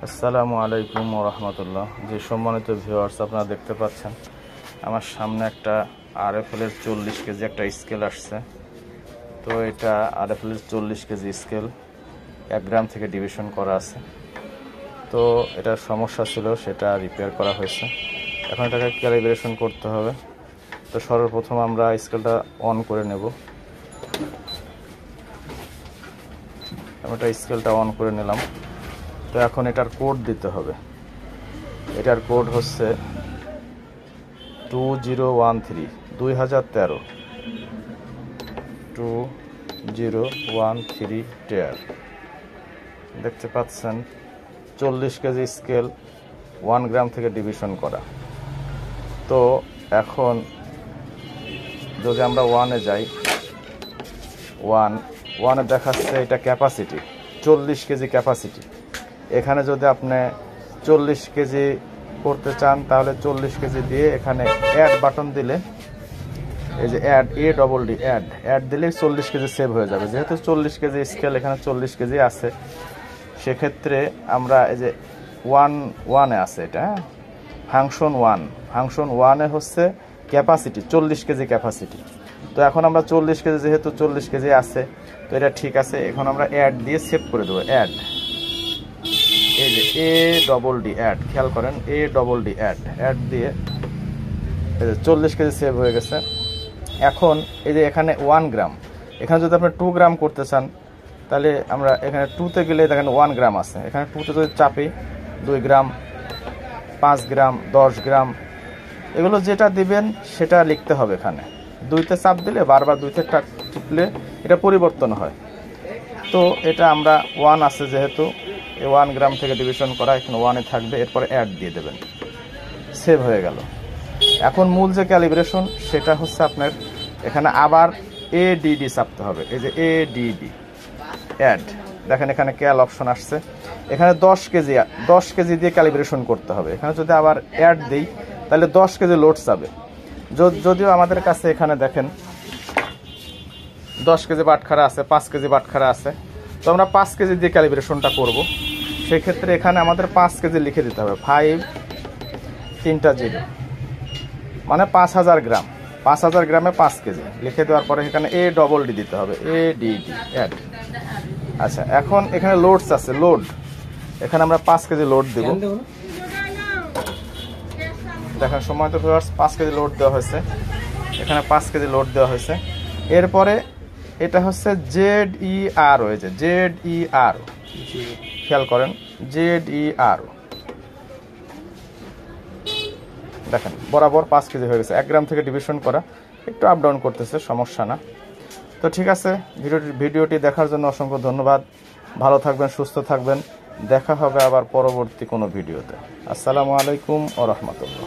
আসসালামু আলাইকুম ওয়া রাহমাতুল্লাহ। যে সম্মানিত ভিউয়ার্স, আপনারা দেখতে পাচ্ছেন আমার সামনে একটা আরএফএল এর 40 কেজি একটা স্কেল আসছে। তো এটা আরএফএল এর 40 কেজি স্কেল 1 গ্রাম থেকে ডিভিশন করা আছে। তো এটার সমস্যা ছিল, সেটা রিপেয়ার করা হয়েছে। এখন এটাকে ক্যালিব্রেশন করতে হবে। তো সর্বপ্রথম আমরা স্কেলটা অন করে নেব। আমি এটা স্কেলটা অন করে নিলাম। তো এখন এটার কোড দিতে হবে। এটার কোড হচ্ছে 2013 2013 2013 টেয়ার। দেখতে পাচ্ছেন 40 কেজি স্কেল 1 গ্রাম থেকে ডিভিশন করা। তো এখন যদি আমরা ওয়ানে যাই, ওয়ানে দেখাচ্ছে এটা ক্যাপাসিটি 40 কেজি ক্যাপাসিটি। এখানে যদি আপনি 40 কেজি করতে চান তাহলে 40 কেজি দিয়ে এখানে অ্যাড বাটন দিলে, এই যে অ্যাড অ্যাড দিলে 40 কেজি সেভ হয়ে যাবে। যেহেতু 40 কেজি স্কেল, এখানে 40 কেজি আছে, সেক্ষেত্রে আমরা এই যে ওয়ানে আছে এটা, ফাংশন ওয়ানে হচ্ছে ক্যাপাসিটি 40 কেজি ক্যাপাসিটি। তো এখন আমরা 40 কেজি, যেহেতু 40 কেজি আছে, তো এটা ঠিক আছে। এখন আমরা অ্যাড দিয়ে সেভ করে দেবো। অ্যাড, এই যে ADD অ্যাড, খেয়াল করেন ADD অ্যাড দিয়ে এই যে 40 কেজি সেভ হয়ে গেছে। এখন এই যে এখানে 1 গ্রাম, এখানে যদি আপনি 2 গ্রাম করতে চান তাহলে আমরা এখানে 2তে গেলে দেখেন 1 গ্রাম আছে। এখানে 2তে যদি চাপি 2 গ্রাম, 5 গ্রাম, 10 গ্রাম, এগুলো যেটা দিবেন সেটা লিখতে হবে। এখানে 2তে চাপ দিলে, বারবার 2তে টিপলে এটা পরিবর্তন হয়। তো এটা আমরা 1 আছে, যেহেতু 1 গ্রাম থেকে ডিভিশন করা, এখানে 1-এ থাকবে। এরপরে অ্যাড দিয়ে দেবেন, সেভ হয়ে গেল। এখন মূল যে ক্যালিব্রেশন, সেটা হচ্ছে আপনার এখানে আবার ADD চাপতে হবে। এই যে ADD অ্যাড, দেখেন এখানে ক্যাল অপশন আসছে। এখানে 10 কেজি দিয়ে ক্যালিব্রেশন করতে হবে। এখানে যদি আবার অ্যাড দিই তাহলে 10 কেজি লোড যাবে। যদিও আমাদের কাছে এখানে দেখেন 10 কেজি বাটখারা আছে, 5 কেজি বাটখারা আছে। তো আমরা 5 কেজি দিয়ে ক্যালিব্রেশনটা করব। সেক্ষেত্রে এখানে আমাদের 5 কেজি লিখে দিতে হবে। 5 3টা 0 মানে 5000 গ্রাম। 5000 গ্রামে 5 কেজি লিখে দেওয়ার পরে এখানে ADD দিতে হবে। ADD add. আচ্ছা, এখন এখানে লোডস আছে, লোড। এখানে আমরা 5 কেজি লোড দেব। দেখেন সময় তো 5 কেজি লোড দেওয়া হয়েছে। এখানে 5 কেজি লোড দেওয়া হয়েছে। এরপরে এটা হচ্ছে ZER, হয়েছে ZER, খেয়াল করেন ZER। দেখেন বরাবর 5 কেজি হয়ে গেছে। 1 গ্রাম থেকে ডিভিশন করা, একটু আপ ডাউন করতেছে, সমস্যা না। তো ঠিক আছে, ভিডিওটি দেখার জন্য অসংখ্য ধন্যবাদ। ভালো থাকবেন, সুস্থ থাকবেন। দেখা হবে আবার পরবর্তী কোনো ভিডিওতে। আসসালামু আলাইকুম ওয়া রাহমাতুল্লাহ।